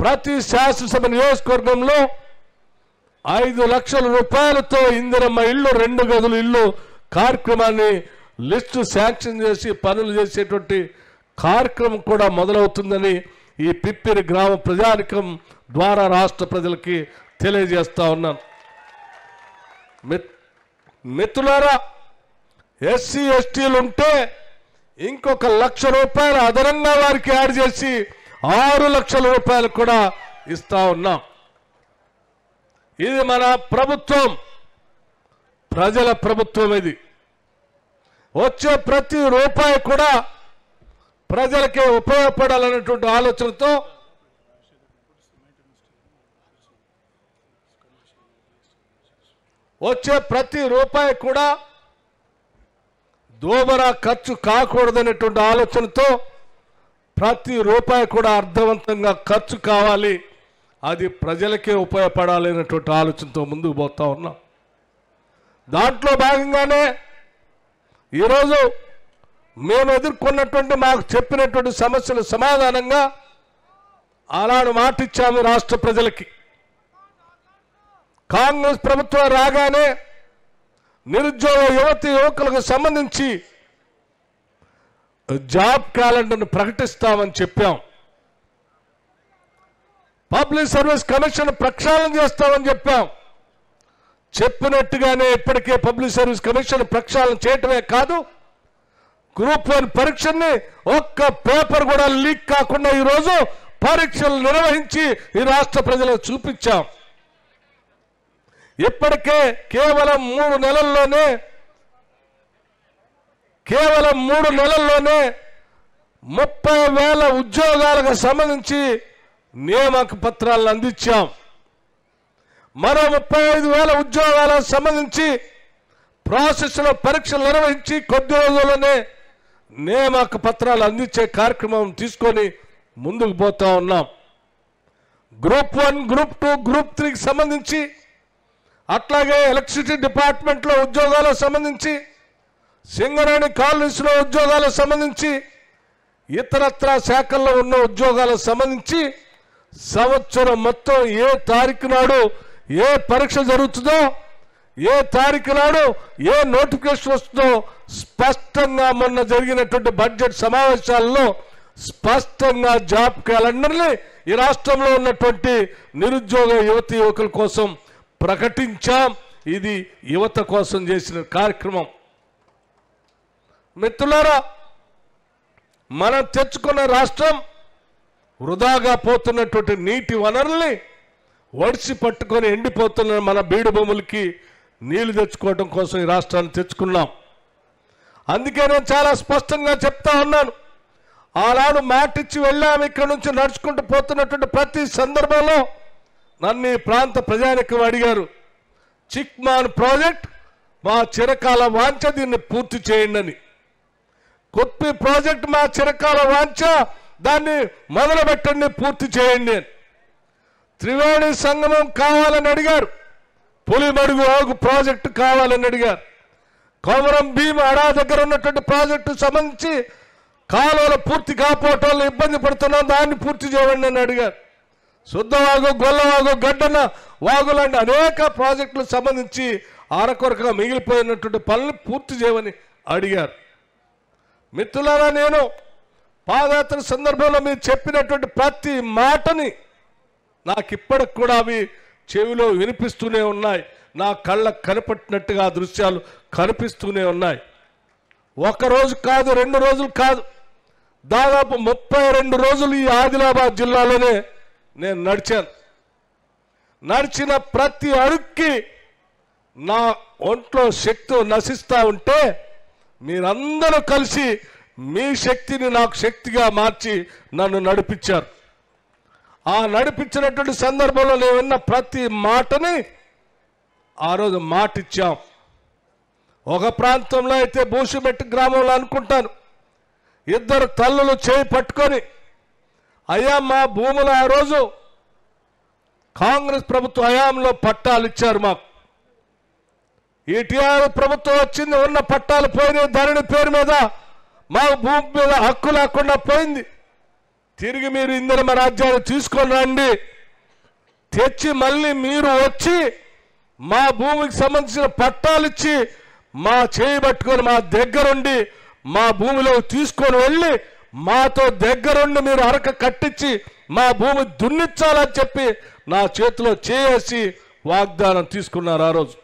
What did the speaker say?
ప్రతి శాసనసభ నియోజకవర్గంలో 5 లక్షల రూపాయలతో ఇందిరమ్మ ఇల్లు 2 గదుల ఇల్లు కార్యక్రమాన్ని లిస్టు శాంక్షన్ చేసి పనులు చేసేటువంటి కార్యక్రమం కూడా మొదలవుతుందని ఈ పిప్పిరి గ్రామ ప్రజానికం ద్వారా రాష్ట్ర ప్రజలకి తెలియజేస్తా ఉన్నాను. మిత్రులారా, ఎస్సీ ఎస్టీలు ఉంటే ఇంకొక 1 లక్ష రూపాయలు అదనంగా వారికి యాడ్ చేసి 6 లక్షల రూపాయలు కూడా ఇస్తా ఉన్నాం. ఇది మన ప్రభుత్వం, ప్రజల ప్రభుత్వం. ఇది వచ్చే ప్రతి రూపాయి కూడా ప్రజలకే ఉపయోగపడాలన్నటువంటి ఆలోచనతో వచ్చే ప్రతి రూపాయి కూడా దోబరా ఖర్చు కాకూడదనేటువంటి ఆలోచనతో ప్రతి రూపాయి కూడా అర్థవంతంగా ఖర్చు కావాలి, అది ప్రజలకే ఉపయోగపడాలి అనేటువంటి ఆలోచనతో ముందుకు పోతా ఉన్నాం. దాంట్లో భాగంగానే ఈరోజు మేము ఎదుర్కొన్నటువంటి మాకు చెప్పినటువంటి సమస్యల సమాధానంగా అలాంటి మాట ఇచ్చాము రాష్ట్ర ప్రజలకి. కాంగ్రెస్ ప్రభుత్వం రాగానే నిరుద్యోగ యువకులకు సంబంధించి జాబ్ క్యాలెండర్ను ప్రకటిస్తామని చెప్పాం. పబ్లిక్ సర్వీస్ కమిషన్ ప్రక్షాళన చేస్తామని చెప్పాం. చెప్పినట్టుగానే ఇప్పటికే పబ్లిక్ సర్వీస్ కమిషన్ ప్రక్షాళన చేయటమే కాదు, గ్రూప్ 1 పరీక్షల్ని ఒక్క పేపర్ కూడా లీక్ కాకుండా ఈరోజు పరీక్షలు నిర్వహించి ఈ రాష్ట్ర ప్రజలకు చూపించాం. ఇప్పటికే కేవలం 3 నెలల్లోనే 30,000 ఉద్యోగాలకు సంబంధించి నియామక పత్రాలను అందించాం. మరో 35,000 ఉద్యోగాలకు సంబంధించి ప్రాసెస్లో పరీక్షలు నిర్వహించి కొద్ది రోజుల్లోనే నియామక పత్రాలు అందించే కార్యక్రమం తీసుకొని ముందుకు పోతా ఉన్నాం. గ్రూప్ 1, గ్రూప్ 2, గ్రూప్ 3కి సంబంధించి, అట్లాగే ఎలక్ట్రిసిటీ డిపార్ట్మెంట్లో ఉద్యోగాలకు సంబంధించి, సింగరేణి కాలనీస్లో ఉద్యోగాలకు సంబంధించి, ఇతరత్ర శాఖల్లో ఉన్న ఉద్యోగాలకు సంబంధించి సంవత్సరం మొత్తం ఏ తారీఖు నాడు ఏ పరీక్ష జరుగుతుందో, ఏ తారీఖు నాడు ఏ నోటిఫికేషన్ వస్తుందో స్పష్టంగా మొన్న జరిగినటువంటి బడ్జెట్ సమావేశాల్లో స్పష్టంగా జాబ్ క్యాలెండర్ని ఈ రాష్ట్రంలో ఉన్నటువంటి నిరుద్యోగ యువకుల కోసం ప్రకటించాం. ఇది యువత కోసం చేసిన కార్యక్రమం. మిత్రులారా, మనం తెచ్చుకున్న రాష్ట్రం వృధాగా పోతున్నటువంటి నీటి వనరుల్ని ఒడిసి పట్టుకొని ఎండిపోతున్న మన బీడు భూములకి నీళ్లు తెచ్చుకోవడం కోసం ఈ రాష్ట్రాన్ని తెచ్చుకున్నాం. అందుకే నేను చాలా స్పష్టంగా చెప్తా ఉన్నాను. ఆనాడు మాటిచ్చి వెళ్ళాము. ఇక్కడ నుంచి నడుచుకుంటూ పోతున్నటువంటి ప్రతి సందర్భంలో నన్ను ఈ ప్రాంత ప్రజానికం అడిగారు, చిక్మాన్ ప్రాజెక్ట్ మా చిరకాల వాంఛ, దీన్ని పూర్తి చేయండి అని. కుప్పి ప్రాజెక్ట్ మా చిరకాల వాంఛ, దాన్ని మొదలు పెట్టండి, పూర్తి చేయండి అని. త్రివేణి సంగమం కావాలని అడిగారు, పులిమడుగు ఆగు ప్రాజెక్టు కావాలని అడిగారు. కొమరం భీం అడా దగ్గర ఉన్నటువంటి ప్రాజెక్టు సంబంధించి కాలువలు పూర్తి కాకపోవటం వల్ల ఇబ్బంది పడుతున్నాం, దాన్ని పూర్తి చేయండి అని అడిగారు. శుద్ధవాగు, గొల్లవాగు, గడ్డన వాగులాంటి అనేక ప్రాజెక్టులకు సంబంధించి అరకొరకగా మిగిలిపోయినటువంటి పనులు పూర్తి చేయమని అడిగారు. మిత్రులారా, నేను పాదయాత్ర సందర్భంలో మీరు చెప్పినటువంటి ప్రతి మాటని నాకు ఇప్పటికి కూడా అవి చెవిలో వినిపిస్తూనే ఉన్నాయి. నా కళ్ళకు కనపట్టినట్టుగా దృశ్యాలు కనిపిస్తూనే ఉన్నాయి. ఒక రోజు కాదు, 2 రోజులు కాదు, దాదాపు 32 రోజులు ఈ ఆదిలాబాద్ జిల్లాలోనే నేను నడిచాను. నడిచిన ప్రతి అడుగుకి నా ఒంట్లో శక్తి నశిస్తూ ఉంటే మీరందరూ కలిసి మీ శక్తిని నాకు శక్తిగా మార్చి నన్ను నడిపించారు. ఆ నడిపించినటువంటి సందర్భంలో నేను విన్న ప్రతి మాటని ఆ రోజు మాటిచ్చాం. ఒక ప్రాంతంలో అయితే బూసిమెట్టి గ్రామంలో అనుకుంటాను, 2 తల్లులు చేయి పట్టుకొని, అయ్యా మా భూములు ఆ రోజు కాంగ్రెస్ ప్రభుత్వ హయాంలో పట్టాలు ఇచ్చారు మాకు. ఈ టీఆర్ఎస్ ప్రభుత్వం వచ్చింది, ఉన్న పట్టాలు పోయినాయి, ధరణి పేరు మీద మా భూమి మీద హక్కు లేకుండా పోయింది. తిరిగి మీరు ఇందిరమ్మ రాజ్యాన్ని తీసుకొని రండి, తెచ్చి మళ్ళీ మీరు వచ్చి మా భూమికి సంబంధించిన పట్టాలు ఇచ్చి మా చేయబట్టుకొని మా దగ్గరుండి మా భూమిలో తీసుకొని వెళ్ళి మాతో దగ్గరుండి మీరు అరక కట్టించి మా భూమి దున్నించాలని చెప్పి నా చేతిలో చేసి వాగ్దానం తీసుకున్నారు ఆ రోజు.